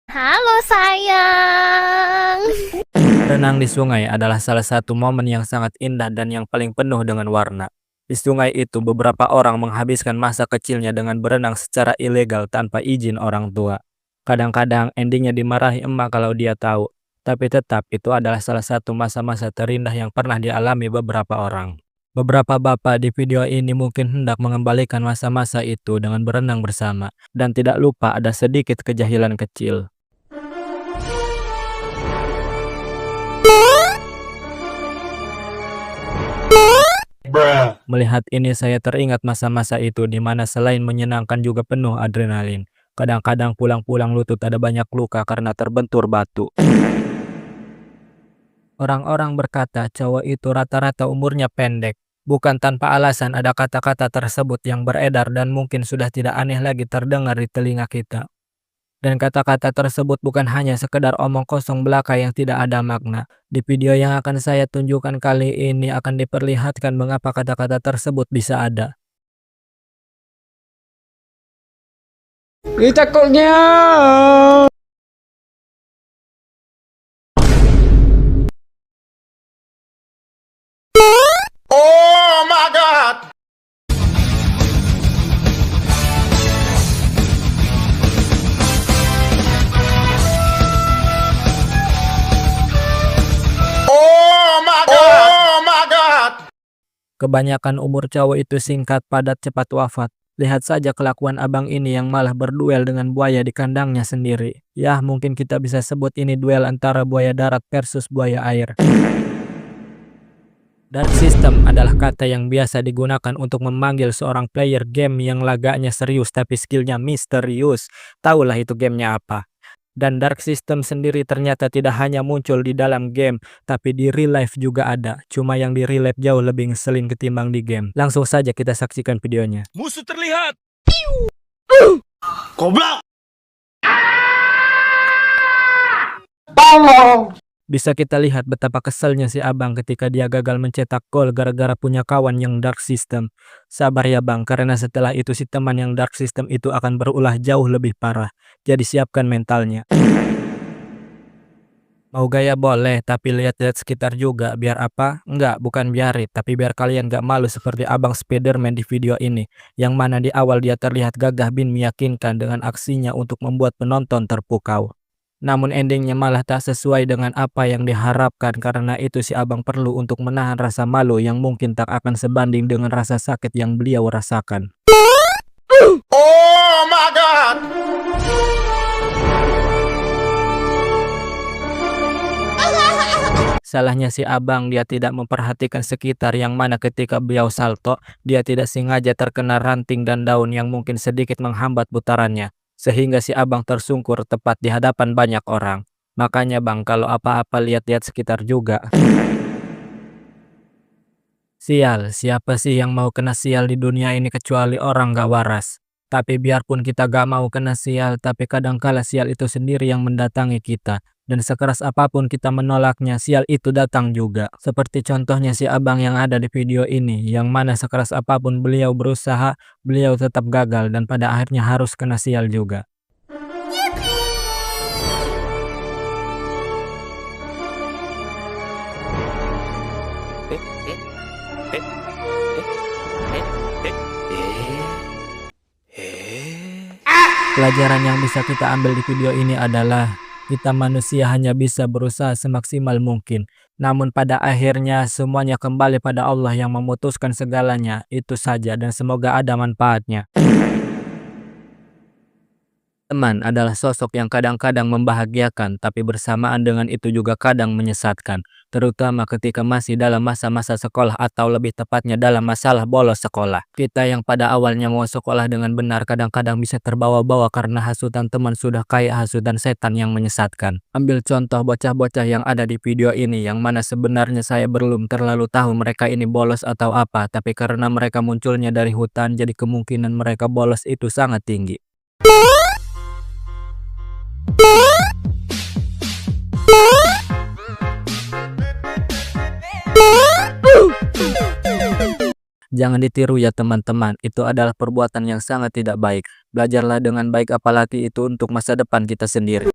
Halo sayang. Renang di sungai adalah salah satu momen yang sangat indah dan yang paling penuh dengan warna. Di sungai itu, beberapa orang menghabiskan masa kecilnya dengan berenang secara ilegal tanpa izin orang tua. Kadang-kadang endingnya dimarahi emak kalau dia tahu, tapi tetap itu adalah salah satu masa-masa terindah yang pernah dialami beberapa orang. Beberapa bapak di video ini mungkin hendak mengembalikan masa-masa itu dengan berenang bersama, dan tidak lupa ada sedikit kejahilan kecil. Melihat ini saya teringat masa-masa itu di mana selain menyenangkan juga penuh adrenalin. Kadang-kadang pulang-pulang lutut ada banyak luka karena terbentur batu. Orang-orang berkata cowok itu rata-rata umurnya pendek. Bukan tanpa alasan ada kata-kata tersebut yang beredar dan mungkin sudah tidak aneh lagi terdengar di telinga kita. Dan kata-kata tersebut bukan hanya sekedar omong kosong belaka yang tidak ada makna. Di video yang akan saya tunjukkan kali ini akan diperlihatkan mengapa kata-kata tersebut bisa ada. Takutnya. Oh my God! Oh my God! Oh my God! Kebanyakan umur cowok itu singkat, padat, cepat wafat. Lihat saja kelakuan abang ini yang malah berduel dengan buaya di kandangnya sendiri. Yah, mungkin kita bisa sebut ini duel antara buaya darat versus buaya air. Dark System adalah kata yang biasa digunakan untuk memanggil seorang player game yang lagaknya serius tapi skillnya misterius. Tahulah itu gamenya apa. Dan Dark System sendiri ternyata tidak hanya muncul di dalam game, tapi di real life juga ada. Cuma yang di real life jauh lebih ngeselin ketimbang di game. Langsung saja kita saksikan videonya. Musuh terlihat. Goblok. Bisa kita lihat betapa keselnya si abang ketika dia gagal mencetak gol gara-gara punya kawan yang Dark System. Sabar ya bang, karena setelah itu si teman yang Dark System itu akan berulah jauh lebih parah. Jadi siapkan mentalnya. Mau gaya boleh, tapi lihat-lihat sekitar juga. Biar apa? Enggak, bukan biarin. Tapi biar kalian gak malu seperti abang Spiderman di video ini. Yang mana di awal dia terlihat gagah bin meyakinkan dengan aksinya untuk membuat penonton terpukau. Namun endingnya malah tak sesuai dengan apa yang diharapkan, karena itu si abang perlu untuk menahan rasa malu yang mungkin tak akan sebanding dengan rasa sakit yang beliau rasakan. Oh my God! Salahnya si abang, dia tidak memperhatikan sekitar, yang mana ketika beliau salto, dia tidak sengaja terkena ranting dan daun yang mungkin sedikit menghambat putarannya. Sehingga si abang tersungkur tepat di hadapan banyak orang. Makanya bang, kalau apa-apa lihat-lihat sekitar juga. Sial, siapa sih yang mau kena sial di dunia ini kecuali orang gak waras. Tapi biarpun kita gak mau kena sial, tapi kadangkala sial itu sendiri yang mendatangi kita. Dan sekeras apapun kita menolaknya, sial itu datang juga. Seperti contohnya si abang yang ada di video ini, yang mana sekeras apapun beliau berusaha, beliau tetap gagal dan pada akhirnya harus kena sial juga. Pelajaran yang bisa kita ambil di video ini adalah kita manusia hanya bisa berusaha semaksimal mungkin. Namun pada akhirnya semuanya kembali pada Allah yang memutuskan segalanya. Itu saja dan semoga ada manfaatnya. Teman adalah sosok yang kadang-kadang membahagiakan, tapi bersamaan dengan itu juga kadang menyesatkan. Terutama ketika masih dalam masa-masa sekolah atau lebih tepatnya dalam masalah bolos sekolah. Kita yang pada awalnya mau sekolah dengan benar kadang-kadang bisa terbawa-bawa karena hasutan teman sudah kayak hasutan setan yang menyesatkan. Ambil contoh bocah-bocah yang ada di video ini, yang mana sebenarnya saya belum terlalu tahu mereka ini bolos atau apa, tapi karena mereka munculnya dari hutan jadi kemungkinan mereka bolos itu sangat tinggi. Jangan ditiru ya teman-teman, itu adalah perbuatan yang sangat tidak baik. Belajarlah dengan baik apalagi itu untuk masa depan kita sendiri.